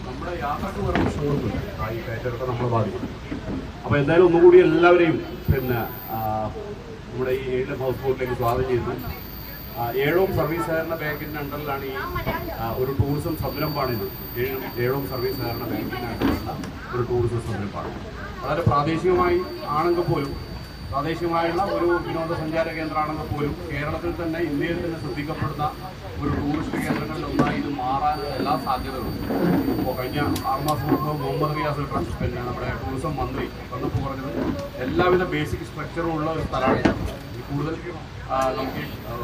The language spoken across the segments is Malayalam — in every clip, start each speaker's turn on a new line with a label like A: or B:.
A: നമ്മുടെ യാത്രക്ക് വേറെ പ്രശ്നങ്ങളൊന്നുമില്ല. ഈ കയറ്റമൊക്കെ നമ്മളെ ബാധിക്കും. അപ്പോൾ എന്തായാലും ഒന്നുകൂടി എല്ലാവരെയും പിന്നെ നമ്മുടെ ഈ ഏഴിലും ഹൗസ് ബോട്ടിലേക്ക് സ്വാഗതം ചെയ്യുന്നു. ഏഴോം സർവീസ് സഹകരണ ബാങ്കിൻ്റെ അണ്ടറിലാണ് ഈ ഒരു ടൂറിസം സംരംഭമാണിത്. ഏഴോം സർവീസ് സഹകരണ ബാങ്കിൻ്റെ അണ്ടറിലുള്ള ഒരു ടൂറിസം സംരംഭമാണ്. വളരെ പ്രാദേശികമായി ആണെങ്കിൽ പോലും പ്രാദേശികമായുള്ള ഒരു വിനോദസഞ്ചാര കേന്ദ്രമാണെങ്കിൽ പോലും കേരളത്തിൽ തന്നെ ഇന്ത്യയിൽ തന്നെ ശ്രദ്ധിക്കപ്പെടുന്ന ഒരു ടൂറിസ്റ്റ് കേന്ദ്രങ്ങളിൽ ഒന്നായി ഇത് മാറാനുള്ള എല്ലാ സാധ്യതകളും. ഇപ്പോൾ കഴിഞ്ഞ 6 മാസം മുമ്പ് മുഹമ്മദ് റിയാസ് പിന്നെ നമ്മുടെ ടൂറിസം മന്ത്രി വന്നപ്പോൾ പറഞ്ഞത് എല്ലാവിധ ബേസിക് സ്ട്രക്ചറും ഉള്ള ഒരു സ്ഥലമാണ്. കൂടുതൽ നമുക്ക്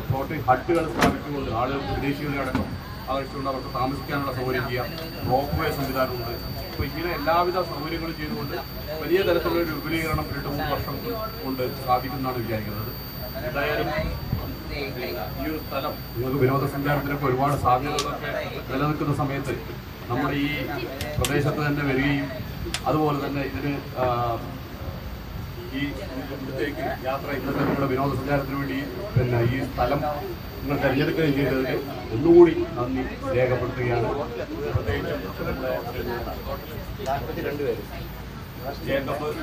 A: ഫ്ലോട്ടിംഗ് ഹട്ടുകൾ സ്ഥാപിച്ചുകൊണ്ട് ആളുകൾ വിദേശികളെ അടക്കം ആകർഷിച്ചുകൊണ്ട് അവർക്ക് താമസിക്കാനുള്ള സൗകര്യം ചെയ്യാം. റോപ്പ് വേ സംവിധാനമുണ്ട്. അപ്പോൾ ഇങ്ങനെ എല്ലാവിധ സൗകര്യങ്ങളും ചെയ്തുകൊണ്ട് വലിയ തരത്തിലുള്ള ഒരു വിപുലീകരണം 2-3 വർഷം കൊണ്ട് സാധിക്കുമെന്നാണ് വിചാരിക്കുന്നത്. എന്തായാലും ഈ ഒരു സ്ഥലം നിങ്ങൾക്ക് വിനോദസഞ്ചാരത്തിനൊക്കെ ഒരുപാട് സാധ്യതകളൊക്കെ നിലനിൽക്കുന്ന സമയത്ത് നമ്മുടെ ഈ പ്രദേശത്ത് തന്നെ വരികയും അതുപോലെ തന്നെ ഇതിന് ഈ ഇവിടത്തേക്ക് യാത്ര ഇന്നത്തെ നമ്മുടെ വിനോദസഞ്ചാരത്തിന് വേണ്ടി പിന്നെ ഈ സ്ഥലം നിങ്ങൾ തിരഞ്ഞെടുക്കുകയും ചെയ്തതിന് ഒന്നുകൂടി നന്ദി രേഖപ്പെടുത്തുകയാണ്.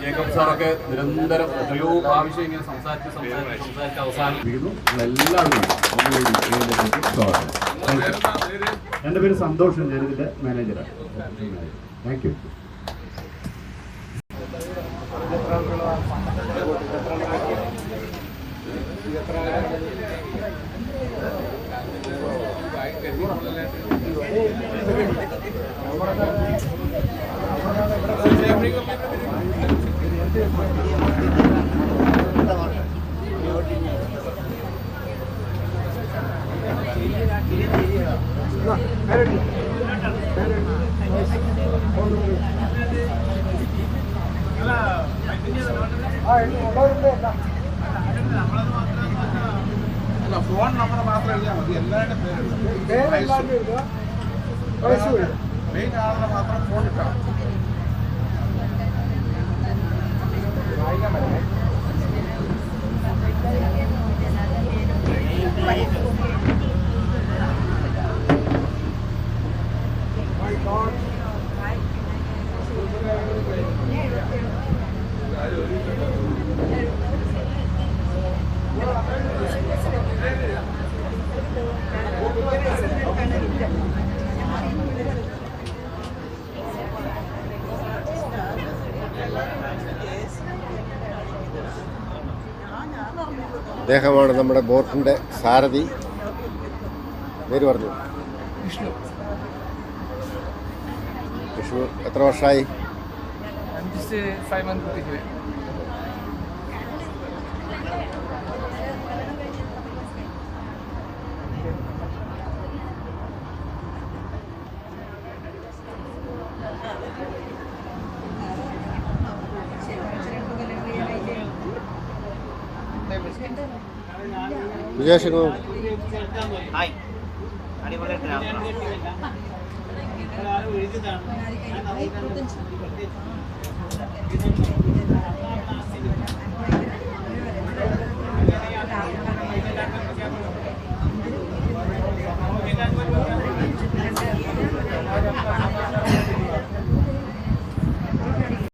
A: ജേക്കബ് സാറൊക്കെ നിരന്തരം എത്രയോ പ്രാവശ്യം ഇങ്ങനെ സംസാരിച്ച് അവസാനിപ്പിക്കുന്നു. എല്ലാവരും എൻ്റെ പേര് സന്തോഷം, ഞാനിതിൻ്റെ മാനേജറാണ്. Thank you.
B: ഫോൺ നമ്പർ മാത്രം എഴുതിയാൽ മതി. എല്ലാവരുടെ പേര് മെയിൻ ആളുടെ മാത്രം ഫോൺ ഇട്ടാൽ
C: അദ്ദേഹമാണ് നമ്മുടെ ബോട്ടിൻ്റെ സാരഥി. പേര് പറഞ്ഞു. വിഷ്ണു എത്ര വർഷമായി? വിജയശങ്കർ
D: അടിപൊളി